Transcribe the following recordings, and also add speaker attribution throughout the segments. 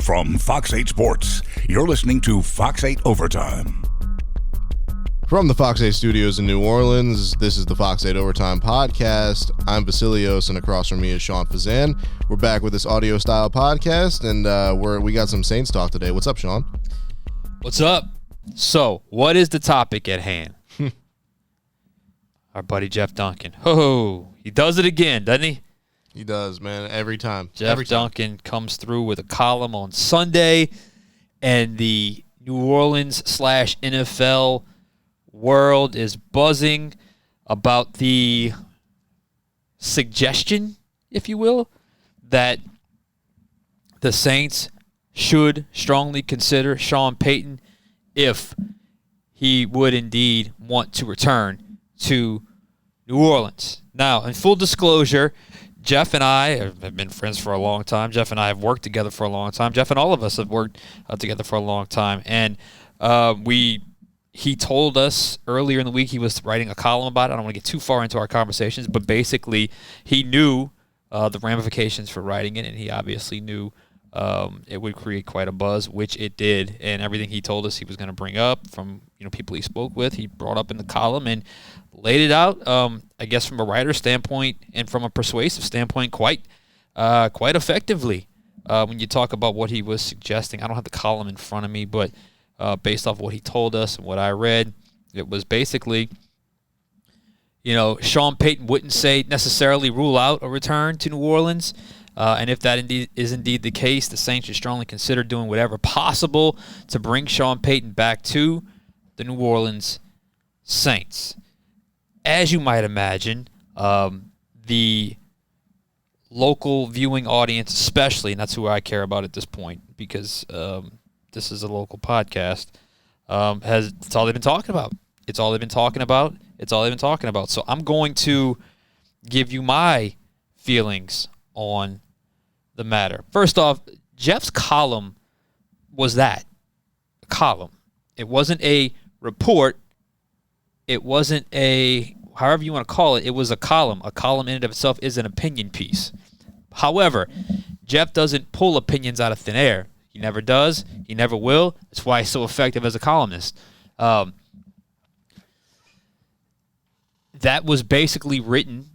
Speaker 1: From Fox 8 Sports, you're listening to Fox 8 Overtime.
Speaker 2: From the Fox 8 studios in New Orleans, this is the Fox 8 Overtime podcast. I'm Vasilios, and across from me is Sean Fazan. We're back with this audio-style podcast, and we got some Saints talk today. What's up, Sean?
Speaker 3: What's up? So, what is the topic at hand? Our buddy Jeff Duncan. Oh, he does it again, doesn't he?
Speaker 2: He does, man, every time.
Speaker 3: Jeff Duncan comes through with a column on Sunday, and the New Orleans/NFL world is buzzing about the suggestion, if you will, that the Saints should strongly consider Sean Payton if he would indeed want to return to New Orleans. Now, in full disclosure, Jeff and I have been friends for a long time. Jeff and I have worked together for a long time. Jeff and all of us have worked together for a long time. And he told us earlier in the week he was writing a column about it. I don't want to get too far into our conversations, but basically he knew the ramifications for writing it, and he obviously knew it would create quite a buzz, which it did. And everything he told us he was going to bring up from people he spoke with, he brought up in the column and laid it out. I guess from a writer's standpoint and from a persuasive standpoint, quite effectively. When you talk about what he was suggesting, I don't have the column in front of me, but based off what he told us and what I read, it was basically, Sean Payton wouldn't say necessarily rule out a return to New Orleans. And if that is indeed the case, the Saints should strongly consider doing whatever possible to bring Sean Payton back to the New Orleans Saints. As you might imagine, the local viewing audience especially, and that's who I care about at this point because this is a local podcast, it's all they've been talking about. It's all they've been talking about. It's all they've been talking about. So I'm going to give you my feelings on the matter. First off, Jeff's column was a column. It wasn't a report. It wasn't however you want to call it. It was a column. A column in and of itself is an opinion piece. However, Jeff doesn't pull opinions out of thin air. He never does. He never will. That's why he's so effective as a columnist. That was basically written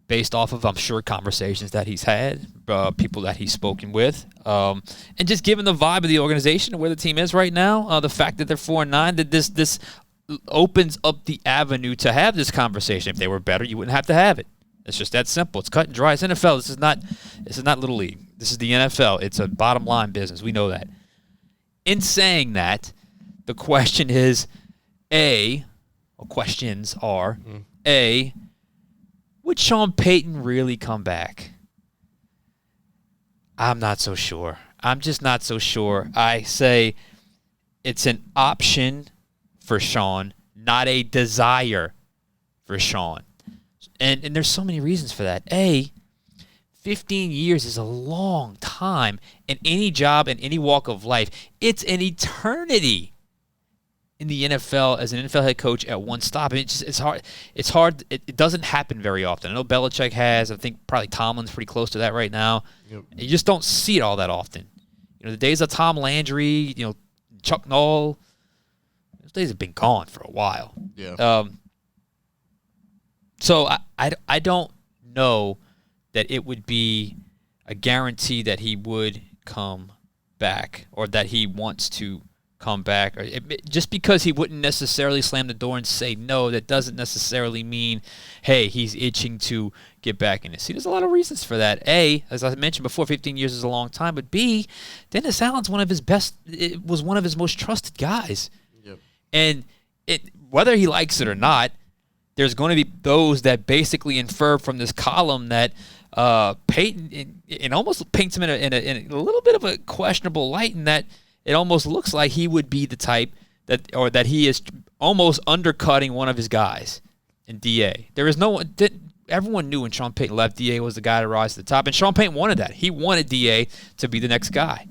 Speaker 3: based off of, I'm sure, conversations that he's had, people that he's spoken with, and just given the vibe of the organization and where the team is right now, the fact that they're 4-9, that this opens up the avenue to have this conversation. If they were better, you wouldn't have to have it. It's just that simple. It's cut and dry. It's NFL. This is not Little League. This is the NFL. It's a bottom line business. We know that. In saying that, the question is, questions are, would Sean Payton really come back? I'm not so sure. I'm just not so sure. I say it's an option for Sean, not a desire for Sean. And there's so many reasons for that. 15 years is a long time in any job, in any walk of life. It's an eternity in the NFL as an NFL head coach at one stop. I mean, it's hard. It's hard. It doesn't happen very often. I know Belichick has. I think probably Tomlin's pretty close to that right now. Yep. You just don't see it all that often. The days of Tom Landry, Chuck Noll, those days have been gone for a while.
Speaker 2: Yeah.
Speaker 3: So I don't know that it would be a guarantee that he would come back or that he wants to come back. Just because he wouldn't necessarily slam the door and say no, that doesn't necessarily mean, hey, he's itching to get back in the seat. There's a lot of reasons for that. As I mentioned before, 15 years is a long time. But B, Dennis Allen's one of his most trusted guys.
Speaker 2: Yep.
Speaker 3: And whether he likes it or not, there's going to be those that basically infer from this column that Payton, it almost paints him in a little bit of a questionable light, in that it almost looks like he would be the type that he is almost undercutting one of his guys in DA. There is no one. Everyone knew when Sean Payton left, DA was the guy to rise to the top, and Sean Payton wanted that. He wanted DA to be the next guy.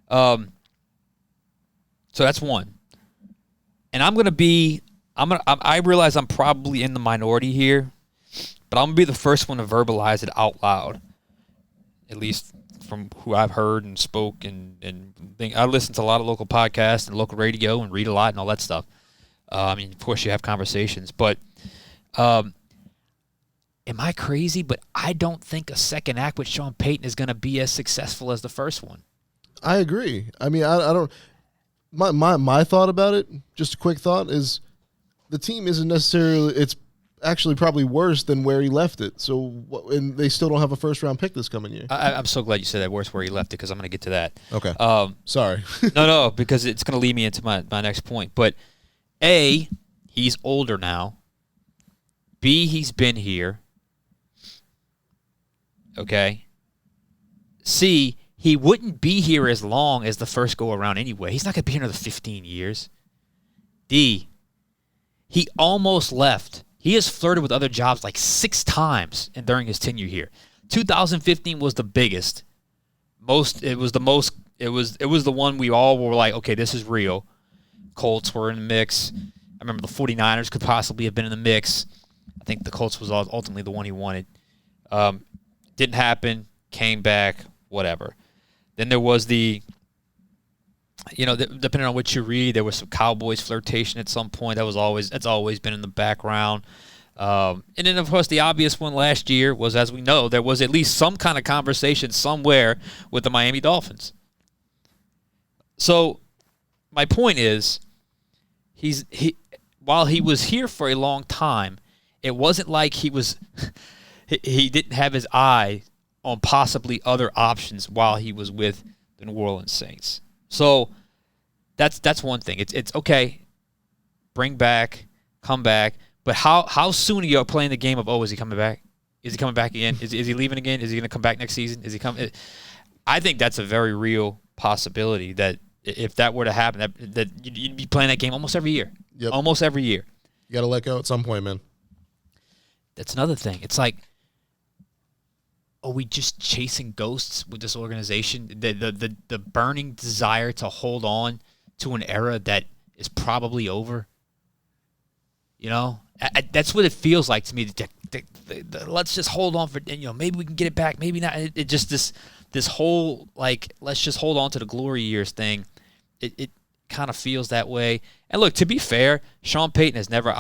Speaker 3: So that's one. And I realize I'm probably in the minority here, but I'm going to be the first one to verbalize it out loud. at least from who I've heard and spoke and think. I listen to a lot of local podcasts and local radio and read a lot and all that stuff. I mean, of course, you have conversations, but am I crazy? But I don't think a second act with Sean Payton is going to be as successful as the first one.
Speaker 2: I agree. I mean, I don't. My thought about it, just a quick thought, is the team isn't necessarily. It's actually probably worse than where he left it. So, and they still don't have a first round pick this coming year.
Speaker 3: I'm so glad you said that worse where he left it because I'm going to get to that.
Speaker 2: Okay. Sorry.
Speaker 3: No, because it's going to lead me into my next point. But A, he's older now. B, he's been here. Okay. C, he wouldn't be here as long as the first go around anyway. He's not going to be here another 15 years. D, he almost left. He has flirted with other jobs like 6 times during his tenure here. 2015 was the biggest. It was the one we all were like, okay, this is real. Colts were in the mix. I remember the 49ers could possibly have been in the mix. I think the Colts was ultimately the one he wanted. Didn't happen. Came back. Whatever. Then there was the, depending on what you read, there was some Cowboys flirtation at some point. That's always been in the background. And then, of course, the obvious one last year was, as we know, there was at least some kind of conversation somewhere with the Miami Dolphins. So my point is, while he was here for a long time, it wasn't like he didn't have his eye on possibly other options while he was with the New Orleans Saints. So that's one thing. It's okay, bring back, come back, but how soon are you playing the game of, is he coming back? Is he coming back again? Is he leaving again? Is he going to come back next season? Is he coming? I think that's a very real possibility that if that were to happen, that you'd be playing that game almost every year.
Speaker 2: Yep.
Speaker 3: Almost every year.
Speaker 2: You got to let go at some point, man.
Speaker 3: That's another thing. It's like, are we just chasing ghosts with this organization? The burning desire to hold on to an era that is probably over. That's what it feels like to me. Let's just hold on for, maybe we can get it back, maybe not. It just this whole let's just hold on to the glory years thing. It kind of feels that way. And look, to be fair, Sean Payton has never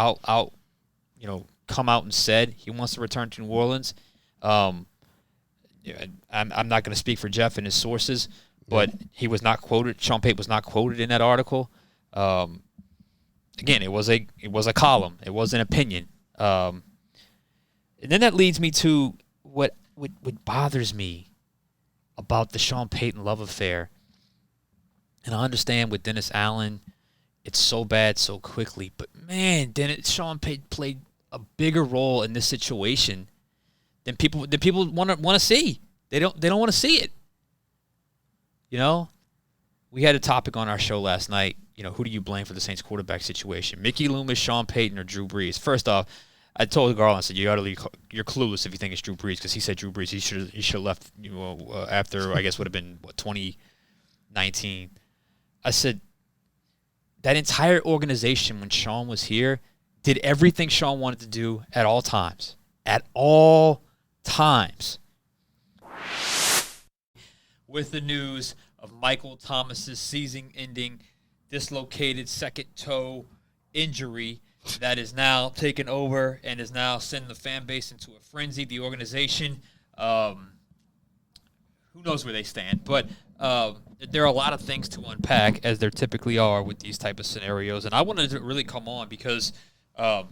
Speaker 3: come out and said he wants to return to New Orleans. I'm not going to speak for Jeff and his sources, but he was not quoted. Sean Payton was not quoted in that article. Again, it was a column. It was an opinion. And then that leads me to what bothers me about the Sean Payton love affair. And I understand with Dennis Allen, it's so bad so quickly. But man, Sean Payton played a bigger role in this situation than people want to see. They don't want to see it. We had a topic on our show last night. Who do you blame for the Saints quarterback situation? Mickey Loomis, Sean Payton, or Drew Brees? First off, I told Garland, I said, you're clueless if you think it's Drew Brees, because he said Drew Brees. He should have left after, I guess, would have been 2019. I said that entire organization when Sean was here did everything Sean wanted to do at all times. At all times. With the news of Michael Thomas's season-ending dislocated second toe injury that is now taken over and is now sending the fan base into a frenzy. The organization, who knows where they stand, but there are a lot of things to unpack, as there typically are with these type of scenarios. And I wanted to really come on because I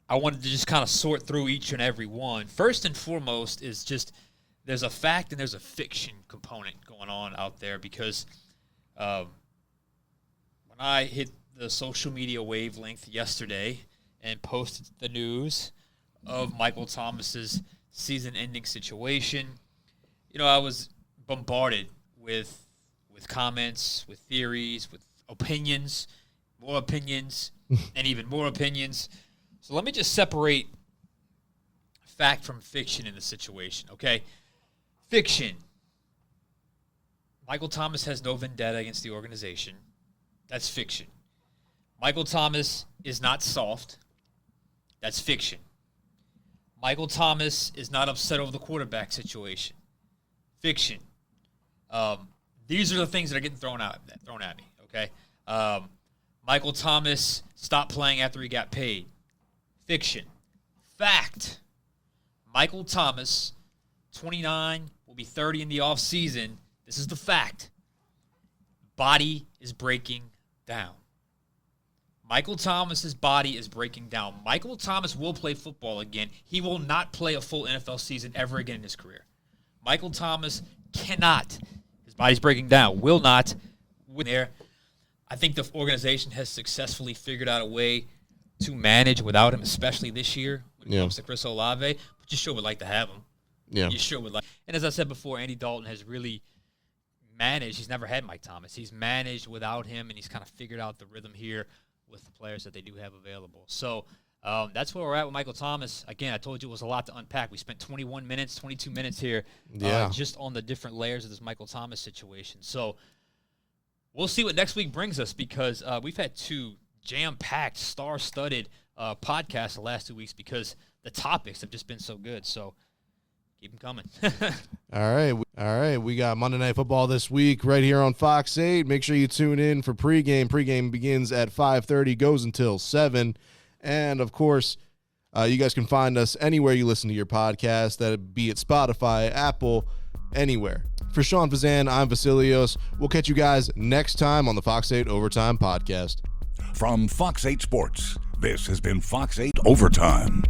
Speaker 3: wanted to just kind of sort through each and every one. First and foremost is just there's a fact and there's a fiction component going on out there, because when I hit the social media wavelength yesterday and posted the news of Michael Thomas's season-ending situation, I was bombarded with comments, with theories, with opinions, more opinions, and even more opinions. So let me just separate fact from fiction in the situation, okay? Fiction. Michael Thomas has no vendetta against the organization. That's fiction. Michael Thomas is not soft. That's fiction. Michael Thomas is not upset over the quarterback situation. Fiction. These are the things that are getting thrown at me, okay? Michael Thomas stopped playing after he got paid. Fiction. Fact. Michael Thomas, 29, will be 30 in the offseason. This is the fact. Body is breaking down. Michael Thomas's body is breaking down. Michael Thomas will play football again. He will not play a full NFL season ever again in his career. Michael Thomas cannot. His body's breaking down. Will not win there. I think the organization has successfully figured out a way to manage without him, especially this year when it comes to Chris Olave. But you sure would like to have him.
Speaker 2: Yeah.
Speaker 3: You sure would like. And as I said before, Andy Dalton has really managed. He's never had Mike Thomas. He's managed without him, and he's kind of figured out the rhythm here with the players that they do have available. So that's where we're at with Michael Thomas. Again, I told you it was a lot to unpack. We spent 21 minutes, 22 minutes here just on the different layers of this Michael Thomas situation. So we'll see what next week brings us, because we've had 2 jam-packed, star-studded podcasts the last 2 weeks because the topics have just been so good. So keep them coming.
Speaker 2: All right. We got Monday Night Football this week right here on Fox 8. Make sure you tune in for pregame. Pregame begins at 5:30, goes until 7. And, of course, you guys can find us anywhere you listen to your podcast, that be it Spotify, Apple, anywhere. For Sean Fazan, I'm Vasilios. We'll catch you guys next time on the Fox 8 Overtime Podcast.
Speaker 1: From Fox 8 Sports, this has been Fox 8 Overtime.